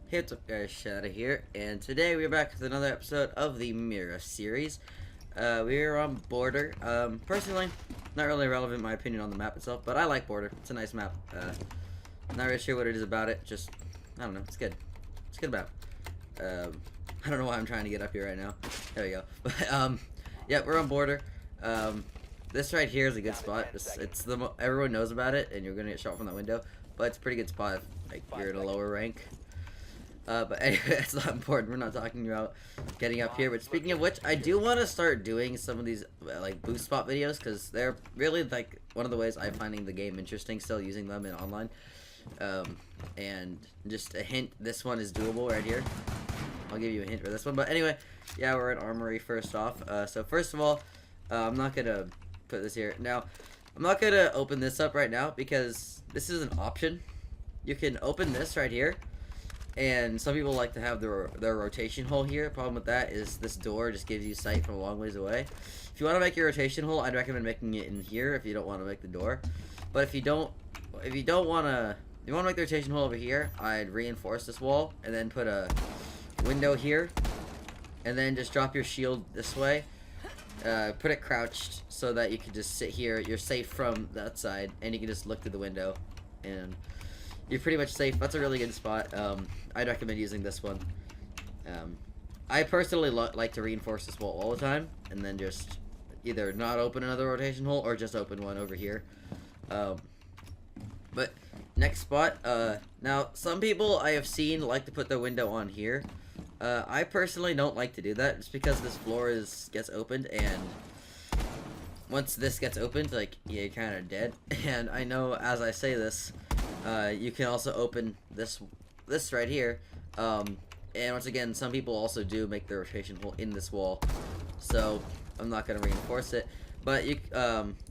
Hey, what's up guys, Shadow here, and today we're back with another episode of the Mira series. We're on Border. Personally, not really relevant in my opinion on the map itself, but I like Border. It's a nice map. Not really sure what it is about it, just, I don't know, it's good. It's a good map. I don't know why I'm trying to get up here right now. There we go. But, yeah, we're on Border. This right here is a good spot. Everyone knows about it, and you're gonna get shot from that window, but it's a pretty good spot if, like, you're at a lower rank. But anyway, that's not important. We're not talking about getting up here. But speaking of which, I do want to start doing some of these like boost spot videos because they're really like one of the ways I'm finding the game interesting. Still using them in online. And just a hint, this one is doable right here. I'll give you a hint for this one. But anyway, yeah, we're at Armory first off. So first of all, I'm not gonna put this here now. I'm not gonna open this up right now because this is an option. You can open this right here. And some people like to have their rotation hole here. Problem with that is this door just gives you sight from a long ways away. If you want to make your rotation hole, I'd recommend making it in here if you don't want to make the door. But if you want to make the rotation hole over here, I'd reinforce this wall and then put a window here, and then just drop your shield this way. Put it crouched so that you can just sit here. You're safe from that side, and you can just look through the window, and you're pretty much safe. That's a really good spot. I'd recommend using this one. I personally like to reinforce this wall all the time, and then just either not open another rotation hole or just open one over here. But next spot. Now, some people I have seen like to put their window on here. I personally don't like to do that, just because this floor gets opened, and once this gets opened, like, yeah, you're kind of dead. And I know as I say this, you can also open this right here, and once again, some people also do make their rotation hole in this wall, so I'm not going to reinforce it, but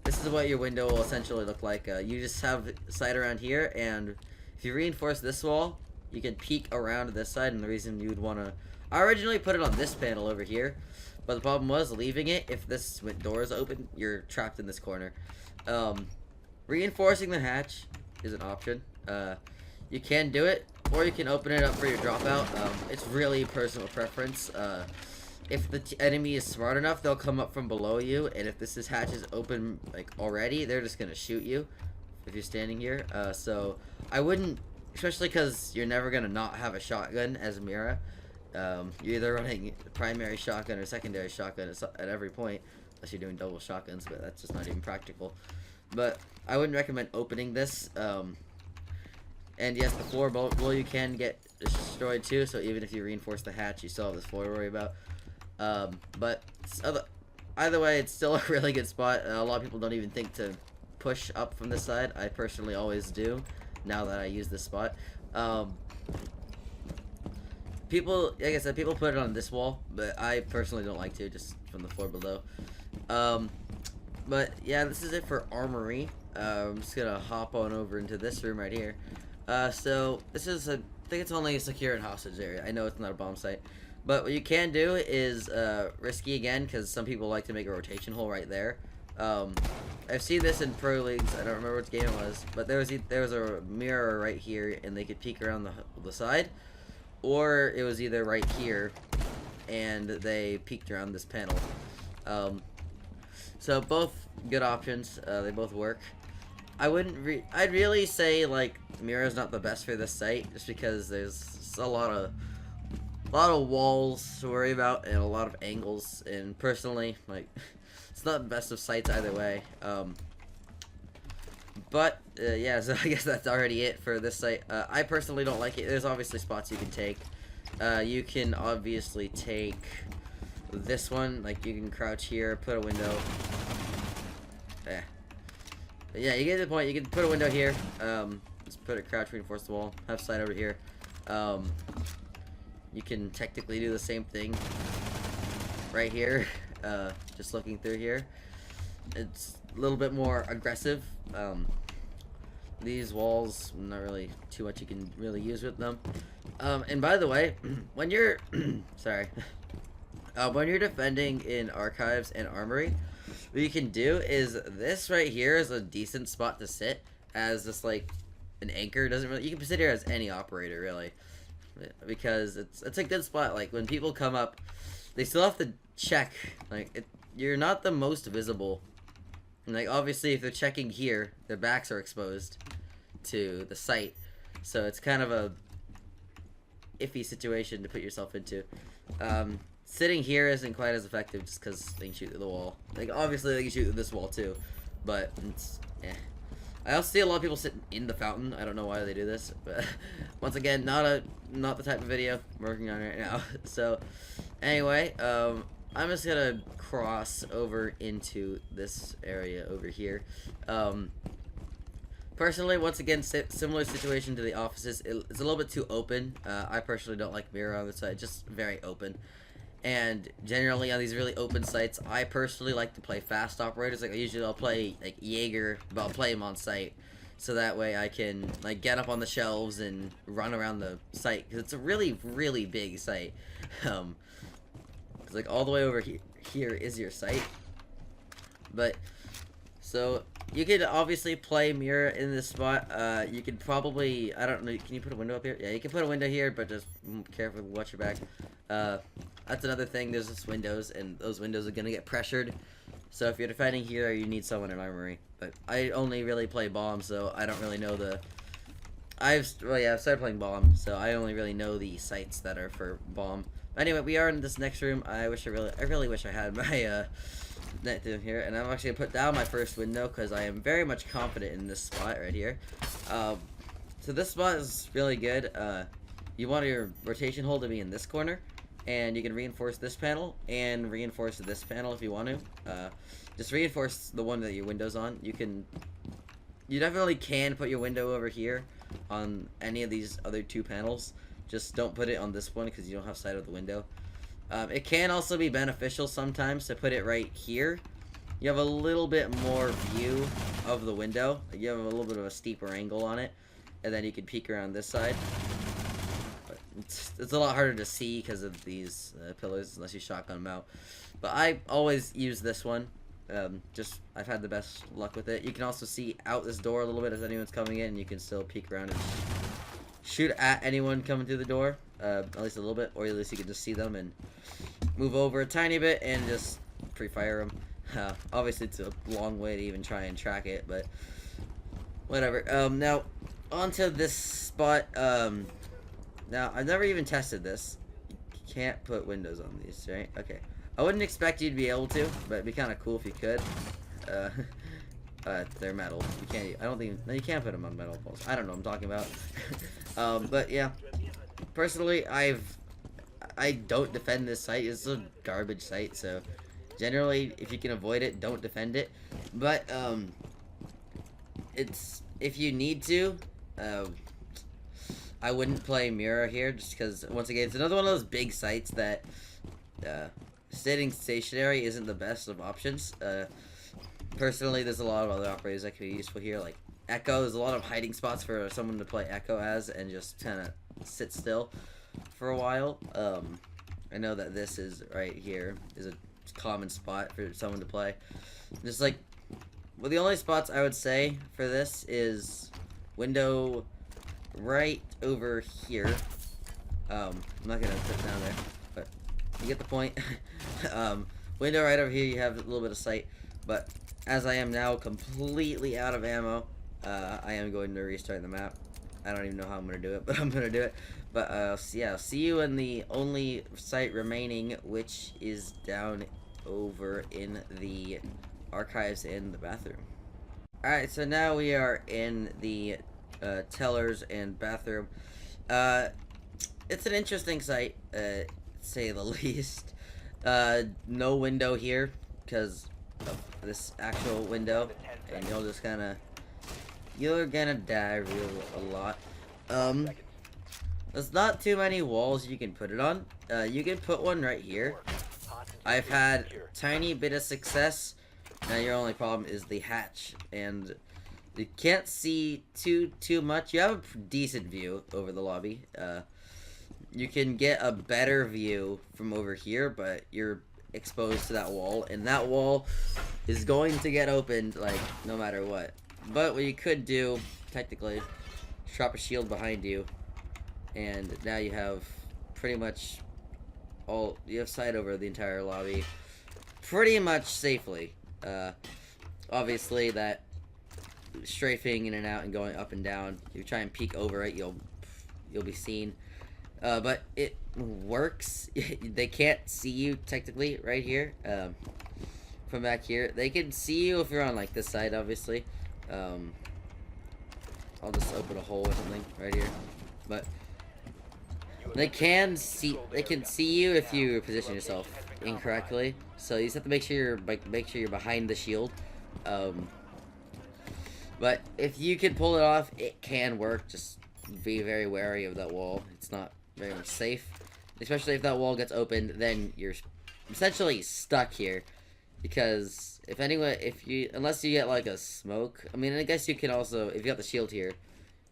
this is what your window will essentially look like. You just have sight around here, and if you reinforce this wall, you can peek around this side, and the reason you'd want to, I originally put it on this panel over here, but the problem was leaving it, if this door is open, you're trapped in this corner. Reinforcing the hatch is an option. You can do it, or you can open it up for your dropout. It's really personal preference. If the enemy is smart enough, they'll come up from below you, and if this hatch is open like already, they're just gonna shoot you if you're standing here. So I wouldn't, especially because you're never gonna not have a shotgun as Mira. You're either running primary shotgun or secondary shotgun at every point, unless you're doing double shotguns, but that's just not even practical. But I wouldn't recommend opening this. And yes, the floor below you can get destroyed too, so even if you reinforce the hatch, you still have this floor to worry about. But either way, it's still a really good spot. A lot of people don't even think to push up from this side. I personally always do, now that I use this spot. People, like I said, people put it on this wall, but I personally don't like to, just from the floor below. But yeah, this is it for Armory. I'm just gonna hop on over into this room right here. So this is I think it's only a secure and hostage area. I know it's not a bomb site, but what you can do is risky again, because some people like to make a rotation hole right there. I've seen this in pro leagues. I don't remember which game it was, but there was a mirror right here, and they could peek around the side, or it was either right here, and they peeked around this panel. So both good options. They both work. I'd really say like Mira's not the best for this site, just because there's a lot of walls to worry about and a lot of angles, and personally, like, it's not the best of sites either way. But yeah, so I guess that's already it for this site. I personally don't like it. There's obviously spots you can take. You can obviously take this one, like you can crouch here, put a window. Yeah, you get to the point. You can put a window here. Just put a crouch, reinforce the wall, have sight over here. You can technically do the same thing right here. Just looking through here, it's a little bit more aggressive. These walls, not really too much you can really use with them. And by the way, when you're sorry, when you're defending in Archives and Armory, what you can do is this right here is a decent spot to sit as just like an anchor. Doesn't really, you can sit here as any operator really. because it's a good spot. Like when people come up, they still have to check. Like you're not the most visible. And like obviously, if they're checking here, their backs are exposed to the site, so it's kind of a iffy situation to put yourself into. Sitting here isn't quite as effective just because they can shoot through the wall. Like obviously they can shoot through this wall too, but it's I also see a lot of people sitting in the fountain. I don't know why they do this, but once again, not the type of video I'm working on right now. So anyway, I'm just gonna cross over into this area over here. Personally, once again, similar situation to the offices. It's a little bit too open. I personally don't like Mira on the side, just very open. And generally on these really open sites, I personally like to play fast operators. Like usually I'll play like Jaeger, but I'll play him on site, so that way I can like get up on the shelves and run around the site, because it's a really big site. It's like all the way over here is your site. But so you could obviously play Mira in this spot. You could probably, I don't know, can you put a window up here? Yeah, you can put a window here, but just careful, watch your back. That's another thing, there's just windows, and those windows are gonna get pressured. So if you're defending here, you need someone in armory. But I only really play bomb, so I don't really know the... I've started playing bomb, so I only really know the sites that are for bomb. But anyway, we are in this next room. I really wish I had my net down here, and I'm actually gonna put down my first window because I am very much confident in this spot right here. So this spot is really good. You want your rotation hole to be in this corner, and you can reinforce this panel and reinforce this panel if you want to. Just reinforce the one that your window's on. You definitely can put your window over here on any of these other two panels. Just don't put it on this one because you don't have sight of the window. It can also be beneficial sometimes to put it right here. You have a little bit more view of the window. You have a little bit of a steeper angle on it, and then you can peek around this side. But it's a lot harder to see because of these pillars unless you shotgun them out. But I always use this one. I've had the best luck with it. You can also see out this door a little bit if anyone's coming in, and you can still peek around and shoot at anyone coming through the door, at least a little bit, or at least you can just see them and move over a tiny bit and just pre-fire them. Obviously it's a long way to even try and track it, but whatever. Now onto this spot. Now I've never even tested this. You can't put windows on these, right? Okay. I wouldn't expect you to be able to, but it'd be kind of cool if you could. They're metal. You can't. I don't think. No, you can't put them on metal poles. I don't know what I'm talking about. But yeah, personally, I don't defend this site. It's a garbage site. So generally, if you can avoid it, don't defend it. But it's if you need to. I wouldn't play Mira here just because once again, it's another one of those big sites that sitting stationary isn't the best of options. Personally, there's a lot of other operators that could be useful here, like Echo. There's a lot of hiding spots for someone to play Echo as and just kind of sit still for a while. I know that this is right here is a common spot for someone to play. Just like, well, the only spots I would say for this is window right over here. I'm not gonna put it down there, but you get the point. Window right over here, you have a little bit of sight, but as I am now completely out of ammo, I am going to restart the map. I don't even know how I'm going to do it, but I'm going to do it. But yeah, I'll see you in the only site remaining, which is down over in the archives in the bathroom. Alright, so now we are in the tellers and bathroom. It's an interesting site, to say the least. No window here, because of this actual window, and you're gonna die a lot. There's not too many walls you can put it on. You can put one right here. I've had tiny bit of success. Now your only problem is the hatch, and you can't see too much. You have a decent view over the lobby. You can get a better view from over here, but you're exposed to that wall, and that wall is going to get opened like no matter what. But what you could do technically, drop a shield behind you and now you have pretty much you have sight over the entire lobby pretty much safely. Obviously that strafing in and out and going up and down, if you try and peek over it, you'll be seen. But it works. They can't see you technically right here. From back here, they can see you if you're on like this side, obviously. I'll just open a hole or something right here, but they can see you if you position yourself incorrectly. So you just have to make sure you're behind the shield. But if you can pull it off, it can work. Just be very wary of that wall. It's not very much safe, especially if that wall gets opened. Then you're essentially stuck here, because unless you get like a smoke. I mean, I guess you can also, if you got the shield here,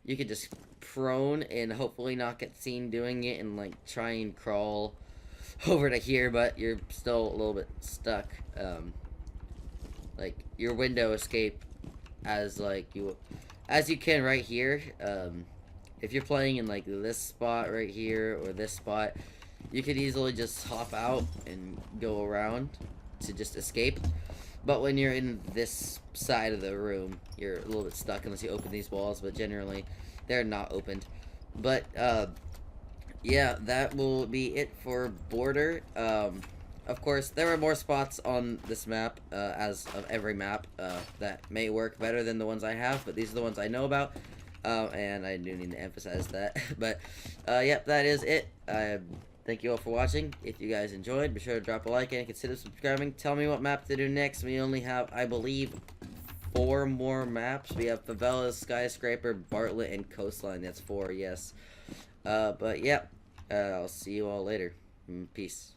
you could just prone and hopefully not get seen doing it and like try and crawl over to here, but you're still a little bit stuck. Like your window escape as you can right here. If you're playing in like this spot right here or this spot, you could easily just hop out and go around to just escape. But when you're in this side of the room, you're a little bit stuck unless you open these walls, but generally they're not opened. But yeah, that will be it for Border. Of course, there are more spots on this map, as of every map, that may work better than the ones I have, but these are the ones I know about, and I do need to emphasize that. But, yep, that is it. Thank you all for watching. If you guys enjoyed, be sure to drop a like and consider subscribing. Tell me what map to do next. We only have, I believe, 4 more maps. We have Favelas, Skyscraper, Bartlett, and Coastline. That's 4, yes. But, yep, I'll see you all later. Peace.